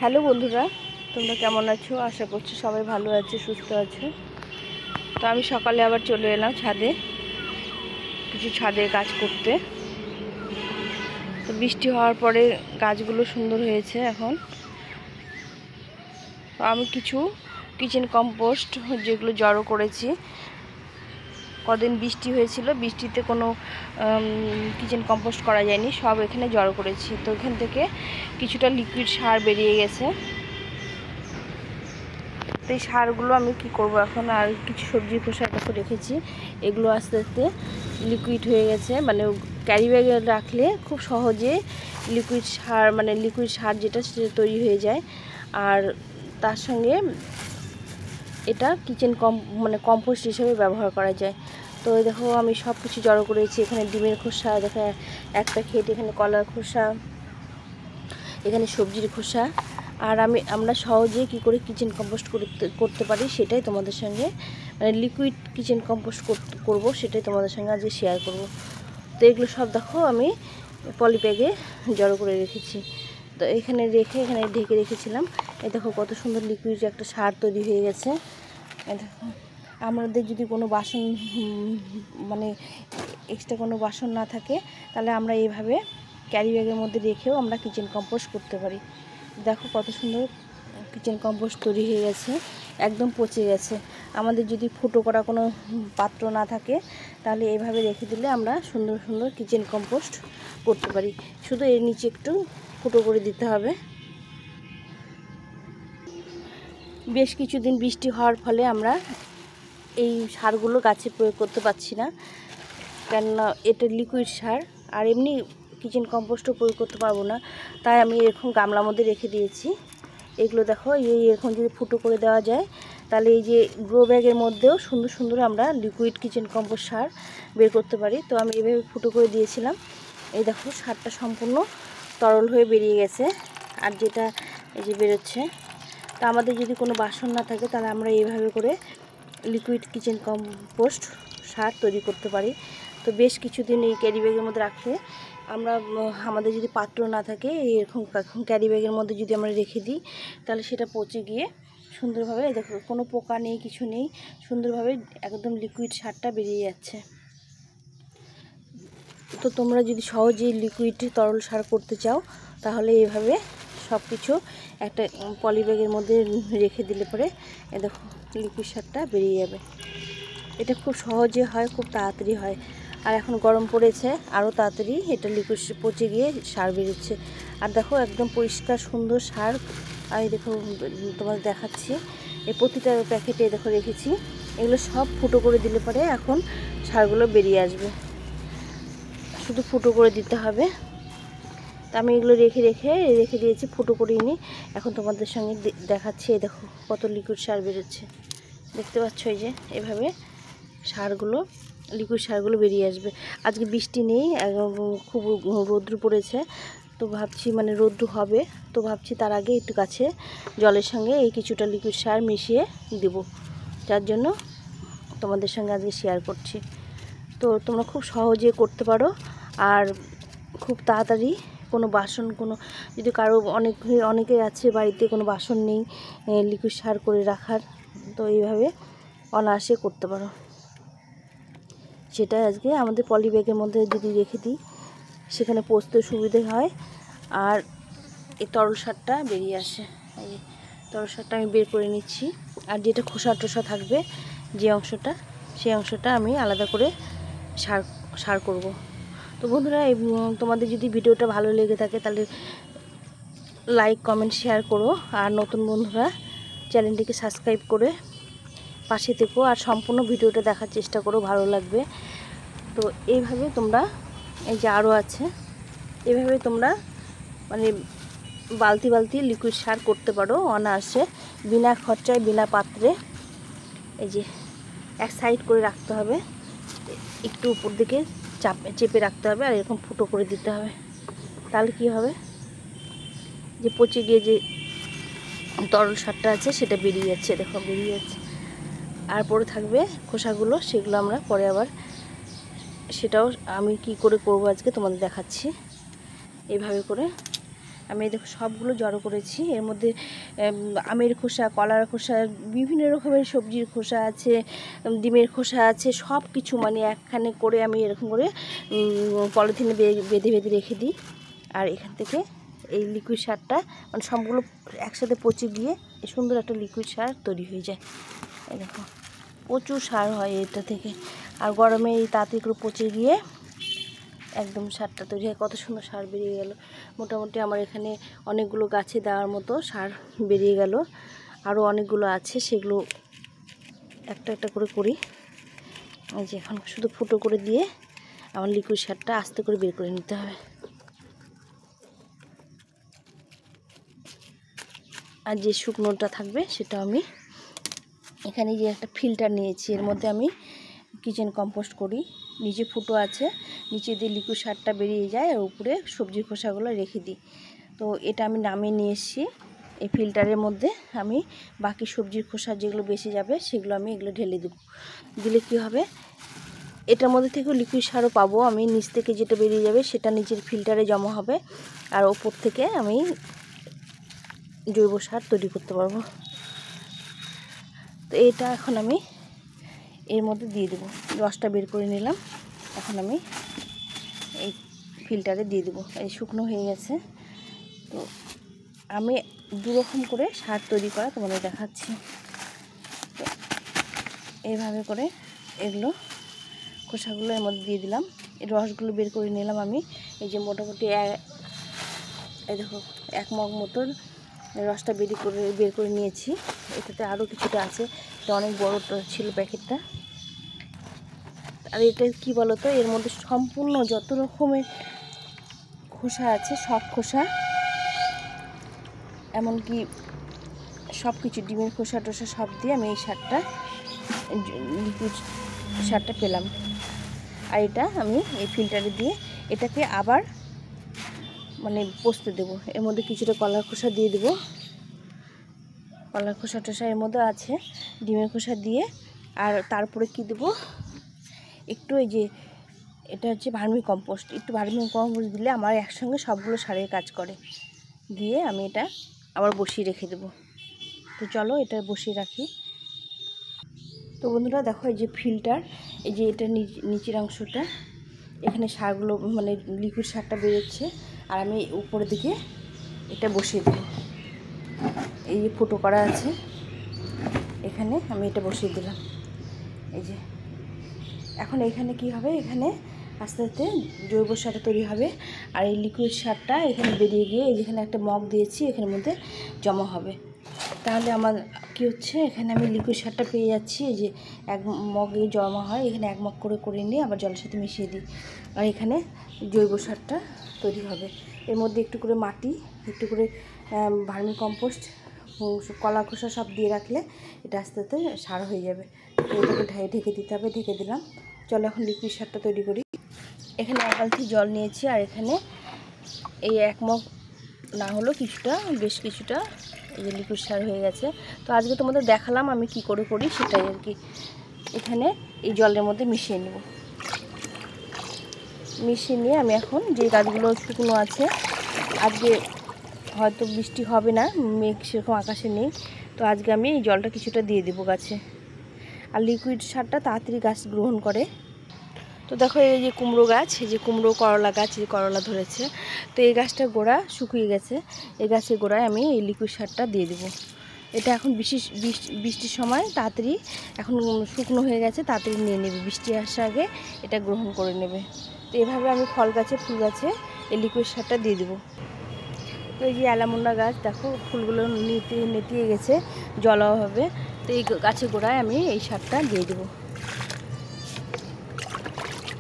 Hello বন্ধুরা, তোমরা কেমন আছো? আশা করছি সবাই ভালো আছে, সুস্থ আছে। তো আমি সকালে আবার চলে এলাম ছাদে, কিছু ছাদে কাজ করতে। তো বৃষ্টি হওয়ার পরে গাছগুলো সুন্দর হয়েছে এখন। তো আমি কিছু কিচেন কম্পোস্ট যেগুলো জড়ো করেছি, কদিন বৃষ্টি হয়েছিল, বৃষ্টিতে কোনো কিচেন কম্পোস্ট করা যায়নি, সব এখানে জড়ো করেছি। তো এখান থেকে কিছুটা লিকুইড সার বেরিয়ে গেছে। তো এই সারগুলো আমি কি করব এখন, আর কিছু সবজির খোসা দেখো রেখেছি, এগুলো আস্তে আস্তে লিকুইড হয়ে গেছে। মানে ক্যারি ব্যাগে রাখলে খুব সহজে লিকুইড সার যেটা সেটা তৈরি হয়ে যায়। আর তার সঙ্গে এটা কিচেন কম্পোস্ট হিসেবে ব্যবহার করা যায়। তো দেখো আমি সব কিছু জড়ো করেছি। এখানে ডিমের খোসা দেখো এক প্যাকেট, এখানে কলার খোসা, এখানে সবজির খোসা। আর আমরা সহজে কি করে কিচেন কম্পোস্ট করতে পারি সেটাই তোমাদের সঙ্গে, মানে লিকুইড কিচেন কম্পোস্ট করব সেটাই তোমাদের সঙ্গে আজকে শেয়ার করব। তো এগুলো সব দেখো আমি পলি ব্যাগে জড়ো করে রেখেছি। তো এখানে ঢেকে রেখেছিলাম। এই দেখো কত সুন্দর লিকুইড একটা সার তৈরি হয়ে গেছে। দেখো আমাদের যদি কোনো বাসন মানে এক্সট্রা কোনো বাসন না থাকে, তাহলে আমরা এইভাবে ক্যারি ব্যাগের মধ্যে রেখেও আমরা কিচেন কম্পোস্ট করতে পারি। দেখো কত সুন্দর কিচেন কম্পোস্ট তৈরি হয়ে গেছে, একদম পচে গেছে। আমাদের যদি ফুটো করা কোনো পাত্র না থাকে, তাহলে এইভাবে রেখে দিলে আমরা সুন্দর সুন্দর কিচেন কম্পোস্ট করতে পারি। শুধু এর নিচে একটু ফুটো করে দিতে হবে। বেশ কিছুদিন বৃষ্টি হওয়ার ফলে আমরা এই সারগুলো গাছে প্রয়োগ করতে পারছি না, কেননা এটা লিকুইড সার, আর এমনি কিচেন কম্পোস্টও প্রয়োগ করতে পারবো না। তাই আমি এরকম গামলার মধ্যে রেখে দিয়েছি। এগুলো দেখো এরকম যদি ফুটো করে দেওয়া যায়, তাহলে এই যে গ্রো ব্যাগের মধ্যেও সুন্দর সুন্দর আমরা লিকুইড কিচেন কম্পোস্ট সার বের করতে পারি। তো আমি এভাবে ফুটো করে দিয়েছিলাম। এই দেখো সারটা সম্পূর্ণ তরল হয়ে বেরিয়ে গেছে, আর যেটা এই যে বেরোচ্ছে। তো আমাদের যদি কোনো বাসন না থাকে, তাহলে আমরা এইভাবে করে লিকুইড কিচেন কম্পোস্ট সার তৈরি করতে পারি। তো বেশ কিছুদিন এই ক্যারি ব্যাগের মধ্যে রাখলে আমাদের যদি পাত্র না থাকে, এরকম ক্যারি ব্যাগের মধ্যে যদি আমরা রেখে দিই, তাহলে সেটা পচে গিয়ে সুন্দরভাবে দেখো কোনো পোকা নেই, কিছু নেই, সুন্দরভাবে একদম লিকুইড সারটা বেরিয়ে যাচ্ছে। তো তোমরা যদি সহজেই লিকুইড তরল সার করতে চাও, তাহলে এইভাবে সব কিছু একটা পলি ব্যাগের মধ্যে রেখে দিলে পরে দেখো লিকুইড সারটা বেরিয়ে যাবে। এটা খুব সহজে হয়, খুব তাড়াতাড়ি হয়। আর এখন গরম পড়েছে, আরও তাড়াতাড়ি এটা লিকুইড পচে গিয়ে সার বেরোচ্ছে। আর দেখো একদম পরিষ্কার সুন্দর সার। আমি দেখো তোমাদের দেখাচ্ছি, এই প্রতিটা প্যাকেটে দেখো রেখেছি। এগুলো সব ফুটো করে দিলে পরে এখন সারগুলো বেরিয়ে আসবে, শুধু ফুটো করে দিতে হবে। তা আমি এগুলো রেখে দিয়েছি, ফুটো করিনি। এখন তোমাদের সঙ্গে দেখাচ্ছি। এই দেখো কত লিকুইড সার বেরোচ্ছে, দেখতে পাচ্ছ? এই যে এভাবে লিকুইড সারগুলো বেরিয়ে আসবে। আজকে বৃষ্টি নেই, খুব রৌদ্র পড়েছে। তো ভাবছি মানে রৌদ্র হবে, তো ভাবছি তার আগে একটু গাছে জলের সঙ্গে এই কিছুটা লিকুইড সার মিশিয়ে দেব, যার জন্য তোমাদের সঙ্গে আজকে শেয়ার করছি। তো তোমরা খুব সহজে করতে পারো, আর খুব তাড়াতাড়ি। কোনো যদি কারো অনেকের আছে বাড়িতে কোনো বাসন নেই লিকুইড সার করে রাখার, তো এইভাবে অনায়াসে করতে পারো। সেটা আজকে আমাদের পলি ব্যাগের মধ্যে যদি রেখে দিই, সেখানে পচতে সুবিধে হয়, আর এই তরল সারটা বেরিয়ে আসে। এই তরল সারটা আমি বের করে নিচ্ছি, আর যেটা খোসা টোসা থাকবে সেই অংশটা আমি আলাদা করে সার করব। তো বন্ধুরা, তোমাদের যদি ভিডিওটা ভালো লেগে থাকে, তাহলে লাইক কমেন্ট শেয়ার করো, আর নতুন বন্ধুরা চ্যানেলটিকে সাবস্ক্রাইব করে পাশে থেকো, আর সম্পূর্ণ ভিডিওটা দেখার চেষ্টা করো, ভালো লাগবে। তো এইভাবে তোমরা, এই যে আরও আছে, এভাবে তোমরা মানে বালতি বালতি লিকুইড সার করতে পারো অনায়াসে, বিনা খরচায়, বিনা পাত্রে। এই যে এক সাইড করে রাখতে হবে, একটু উপর দিকে চেপে রাখতে হবে, আর এরকম ফুটো করে দিতে হবে। তাহলে কি হবে, যে পচে গিয়ে যে তরল সারটা আছে সেটা বেরিয়ে যাচ্ছে, দেখো বেরিয়ে যাচ্ছে। আর পরে থাকবে খোসাগুলো, সেগুলো আমরা পরে আবার সেটাও আমি কি করে করব আজকে তোমাদের দেখাচ্ছি। এইভাবে করে আমি দেখো সবগুলো জড়ো করেছি। এর মধ্যে আমের খোসা, কলার খোসা, বিভিন্ন রকমের সবজির খোসা আছে, ডিমের খোসা আছে, সব কিছু মানে একখানে করে আমি এরকম করে পলিথিনে বেঁধে বেঁধে রেখে দিই। আর এখান থেকে এই লিকুইড সারটা মানে সবগুলো একসাথে পচে গিয়ে সুন্দর একটা লিকুইড সার তৈরি হয়ে যায়। এই দেখো প্রচুর সার হয় এটা থেকে। আর গরমে এই তাড়াতাড়ি করে পচে গিয়ে একদম সারটা তৈরি হয়। কত সুন্দর সার বেরিয়ে গেল। মোটামুটি আমার এখানে অনেকগুলো গাছে দেওয়ার মতো সার বেরিয়ে গেল। আরও অনেকগুলো আছে, সেগুলো একটা একটা করে করি। এই যে এখন শুধু ফুটো করে দিয়ে আমার লিকুইড সারটা আস্তে করে বের করে নিতে হবে। আর যে শুকনোটা থাকবে সেটা আমি এখানে যে একটা ফিল্টার নিয়েছি, এর মধ্যে আমি কিচেন কম্পোস্ট করি। নিচে ফুটো আছে, নিচে দিয়ে লিকুইড সারটা বেরিয়ে যায় আর উপরে সবজির খোসাগুলো রেখে দিই। তো এটা আমি নামিয়ে নিয়ে এসেছি। এই ফিল্টারের মধ্যে আমি বাকি সবজির খোসা যেগুলো বেঁচে যাবে সেগুলো আমি এগুলো ঢেলে দেবো। দিলে কি হবে, এটার মধ্যে থেকেও লিকুইড সারও পাবো আমি। নিচ থেকে যেটা বেরিয়ে যাবে সেটা নিচের ফিল্টারে জমা হবে, আর ওপর থেকে আমি জৈব সার তৈরি করতে পারবো। তো এটা এখন আমি এর মধ্যে দিয়ে দেবো। রসটা বের করে নিলাম, এখন আমি এই ফিল্টারে দিয়ে দেবো। এই শুকনো হয়ে গেছে। তো আমি দুরকম করে সার তৈরি করা তোমাদের দেখাচ্ছি। তো এইভাবে করে এগুলো খোসাগুলো এর মধ্যে দিয়ে দিলাম। এই রসগুলো বের করে নিলাম আমি। এই যে মোটামুটি এই দেখো 1 মগ মতন রসটা বের করে নিয়েছি। এটাতে আরও কিছুটা আছে, এটা অনেক বড় ছিল প্যাকেটটা। আর এটা কি বলতো, এর মধ্যে সম্পূর্ণ যত রকমের খোসা আছে সব খোসা, এমনকি সব কিছু ডিমের খোসা টোসা সব দিয়ে আমি এই সারটা লিকুইড সারটা পেলাম। আর এটা আমি এই ফিল্টারে দিয়ে এটাকে আবার মানে পচতে দেবো। এর মধ্যে কিছুটা কলার খোসা দিয়ে দেবো। কলার খোসা টোসা এর মধ্যে আছে, ডিমের খোসা দিয়ে। আর তারপরে কি দেবো, একটু এই যে এটা হচ্ছে ভার্মি কম্পোস্ট। একটু ভার্মি কম্পোস্ট দিলে আমার একসঙ্গে সবগুলো সারের কাজ করে। দিয়ে আমি এটা আবার বসিয়ে রেখে দেবো। তো চলো এটা বসিয়ে রাখি। তো বন্ধুরা দেখো, এই যে ফিল্টার, এই যে এটা নিচের অংশটা, এখানে সারগুলো মানে লিকুইড সারটা বেরোচ্ছে। আর আমি উপরের দিকে এটা বসিয়ে দেবো। এই যে ফুটো করা আছে, এখানে আমি এটা বসিয়ে দিলাম। এই যে এখন এখানে কি হবে, এখানে আস্তে আস্তে জৈব সারটা তৈরি হবে। আর এই লিকুইড সারটা এখানে বেরিয়ে গিয়ে এই যেখানে একটা মগ দিয়েছি এখানের মধ্যে জমা হবে। তাহলে আমার কি হচ্ছে, এখানে আমি লিকুইড সারটা পেয়ে যাচ্ছি। এই যে 1 মগে জমা হয়, এখানে 1 মগ করে নিয়ে আবার জলের সাথে মিশিয়ে দিই। আর এখানে জৈব সারটা তৈরি হবে। এর মধ্যে একটু করে মাটি, একটু করে ভার্মি কম্পোস্ট, কলা খোসা সব দিয়ে রাখলে এটা আস্তে আস্তে সার হয়ে যাবে। তো এটাকে ঢেকে দিতে হবে। ঢেকে দিলাম। চলো এখন লিকুইড সারটা তৈরি করি। এখানে 1 বালতি জল নিয়েছি, আর এখানে এই 1 মগ না হলো কিছুটা, বেশ কিছুটা এই যে লিকুইড সার হয়ে গেছে। তো আজকে তোমাদের দেখালাম আমি কি করে করি সেটাই আর কি। এখানে এই জলের মধ্যে মিশিয়ে নেব। মিশিয়ে নিয়ে আমি এখন যে গাছগুলো শুকনো আছে, আজকে হয়তো বৃষ্টি হবে না, মেঘ সেরকম আকাশে নেই, তো আজকে আমি এই জলটা কিছুটা দিয়ে দেবো গাছে। আর লিকুইড সারটা তাড়াতাড়ি গাছ গ্রহণ করে। তো দেখো এই যে কুমড়ো গাছ, এই যে কুমড়ো করলা গাছ, এই করলা ধরেছে। তো এই গাছটার গোড়া শুকিয়ে গেছে, এই গাছের গোড়ায় আমি এই লিকুইড সারটা দিয়ে দেবো। এটা এখন বৃষ্টির সময় তাড়াতাড়ি এখন শুকনো হয়ে গেছে, তাড়াতাড়ি নিয়ে নেবে, বৃষ্টি আসার আগে এটা গ্রহণ করে নেবে। তো এভাবে আমি ফল গাছে ফুল গাছে এই লিকুইড সারটা দিয়ে দেবো। তো এই যে অ্যালামন্ডা গাছ দেখো ফুলগুলো নেতিয়ে গেছে জল অভাবে। তো এই গাছের গোড়ায় আমি এই সারটা দিয়ে দেবো।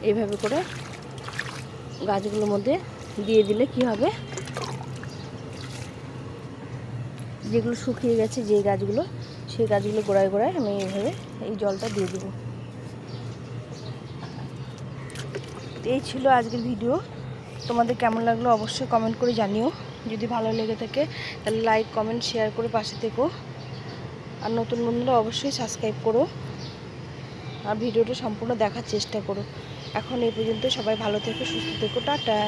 এইভাবে করে গাছগুলোর মধ্যে দিয়ে দিলে কি হবে, যেগুলো শুকিয়ে গেছে যে গাছগুলো, সেই গাছগুলো গোড়ায় গোড়ায় আমি এইভাবে এই জলটা দিয়ে দেবো। এই ছিল আজকের ভিডিও। তোমাদের কেমন লাগলো অবশ্যই কমেন্ট করে জানিও। যদি ভালো লেগে থাকে তাহলে লাইক কমেন্ট শেয়ার করে পাশে থেকো। আর নতুন বন্ধুরা অবশ্যই সাবস্ক্রাইব করো আর ভিডিওটা সম্পূর্ণ দেখার চেষ্টা করো। এখন এই পর্যন্ত, সবাই ভালো থেকো, সুস্থ থেকো, টাটা।